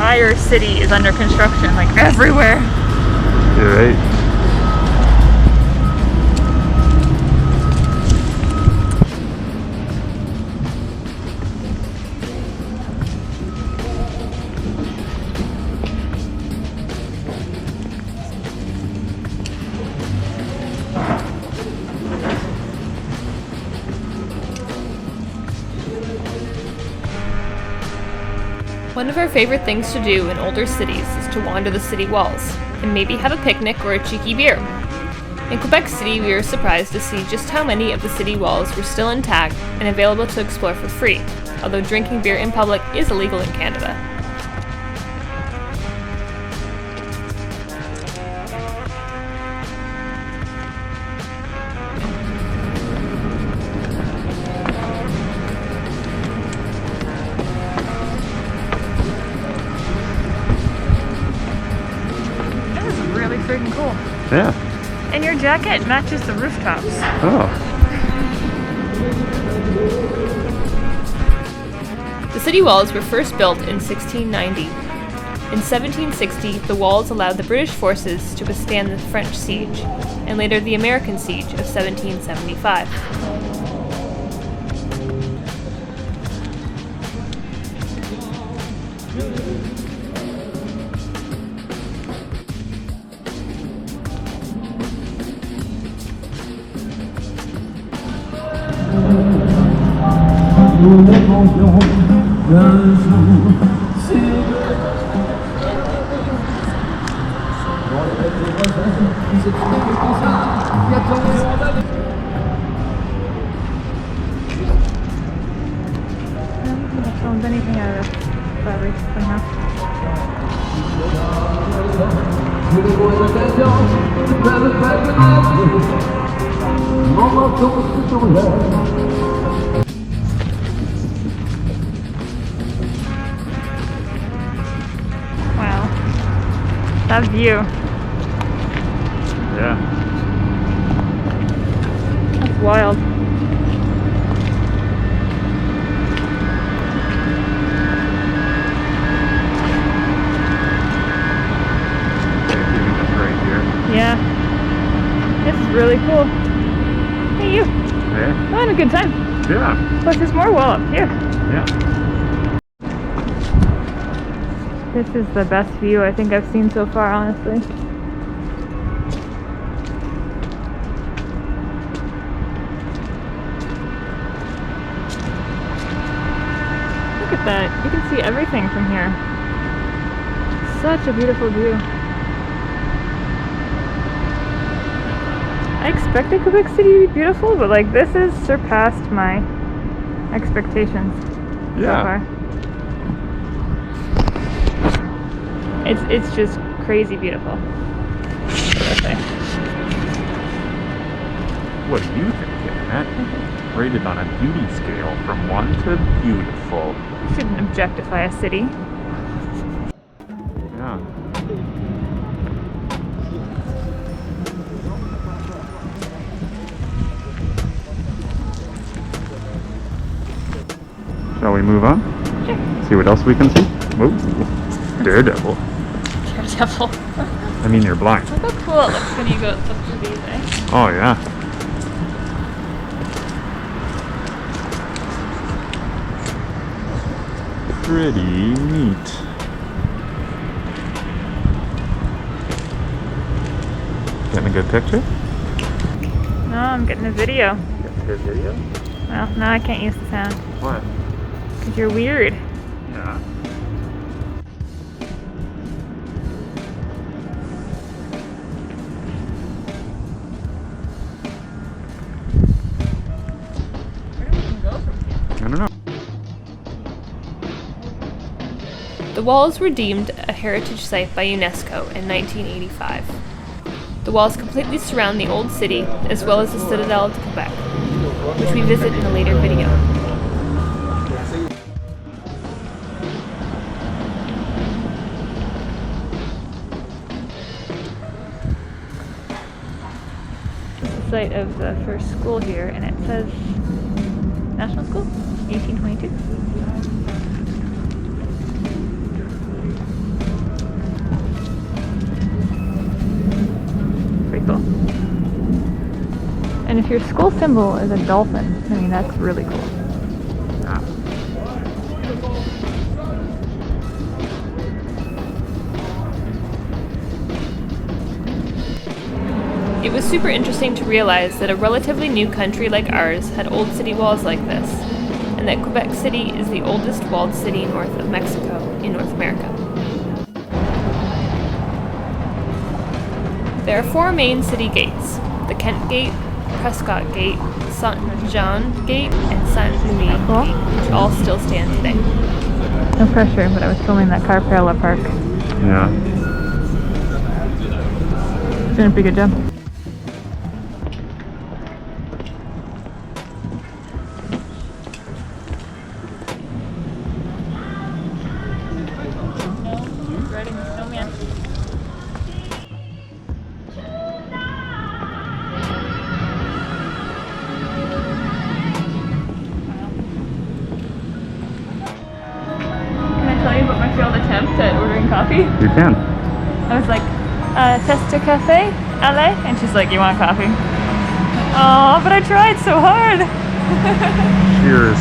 entire city is under construction, like everywhere. You're right. One of our favorite things to do in older cities is to wander the city walls, and maybe have a picnic or a cheeky beer. In Quebec City, we were surprised to see just how many of the city walls were still intact and available to explore for free, although drinking beer in public is illegal in Canada. Freaking cool. Yeah. And your jacket matches the rooftops. Oh. The city walls were first built in 1690. In 1760, the walls allowed the British forces to withstand the French siege, and later the American siege of 1775. Anything out of Barracks somehow. Wow, that view. Yeah. That's wild. Yeah, this is really cool. Hey, you. Hey. I'm having a good time. Yeah. Plus, there's more wall up here. Yeah. This is the best view I think I've seen so far, honestly. Look at that. You can see everything from here. Such a beautiful view. I expected Quebec City to be beautiful, but like this has surpassed my expectations so far. It's just crazy beautiful. What do you think, Annette? Rated on a beauty scale from 1 to beautiful. You shouldn't objectify a city. Yeah. Shall we move on? Sure. See what else we can see? Ooh, Daredevil. Daredevil. I mean, you're blind. Look how cool it looks when you go look through these, eh? Oh, yeah. Pretty neat. Getting a good picture? No, I'm getting a video. Getting a good video? Well, no, I can't use the sound. What? Because you're weird. Yeah. Where do we even go from here? I don't know. The walls were deemed a heritage site by UNESCO in 1985. The walls completely surround the old city, as well as the Citadel of Quebec, which we visit in a later video. This is the site of the first school here, and it says National School, 1822. And if your school symbol is a dolphin, I mean, that's really cool. Yeah. It was super interesting to realize that a relatively new country like ours had old city walls like this, and that Quebec City is the oldest walled city north of Mexico in North America. There are 4 main city gates: the Kent Gate, Prescott Gate, Saint-Jean Gate, and Saint-Louis Cool. Gate, which all still stand today. No pressure, but I was filming that car parallel park. Yeah. Doing a pretty good job. Riding the snowman. Can I tell you about my failed attempt at ordering coffee? You can. I was like, tester cafe, LA? And she's like, you want coffee? Oh, but I tried so hard. Cheers.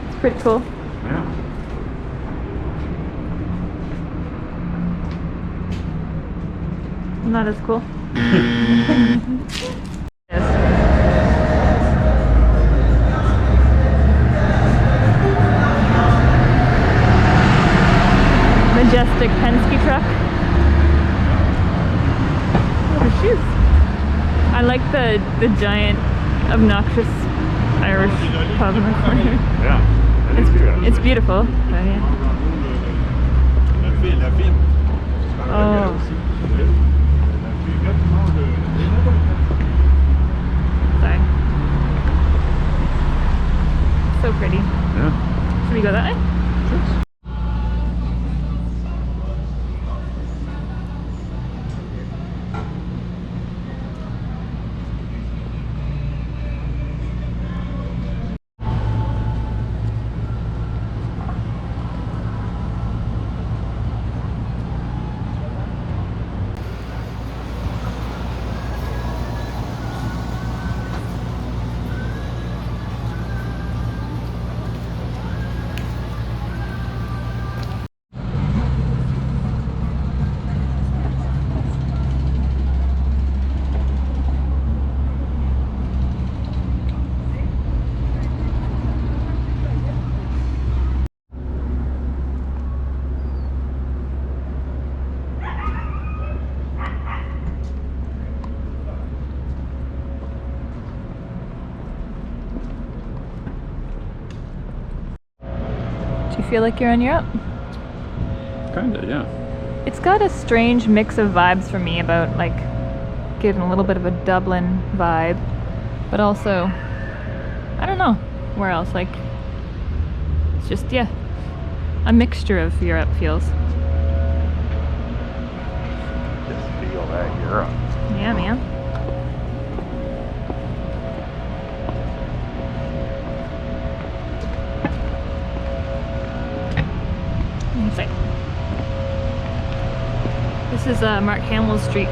It's pretty cool. Yeah. Not as cool. Yes. Majestic Penske truck. Oh, the shoes. I like the giant, obnoxious Irish pub in the corner. Yeah. That is good. It's beautiful. But yeah. Oh. Sorry. So pretty. Yeah. Should we go that way? Do you feel like you're on Europe? Kinda, yeah. It's got a strange mix of vibes for me about like getting a little bit of a Dublin vibe, but also, I don't know where else. Like, it's just, yeah, a mixture of Europe feels. Just feel that Europe. Yeah, man. This is Mark Hamill's street.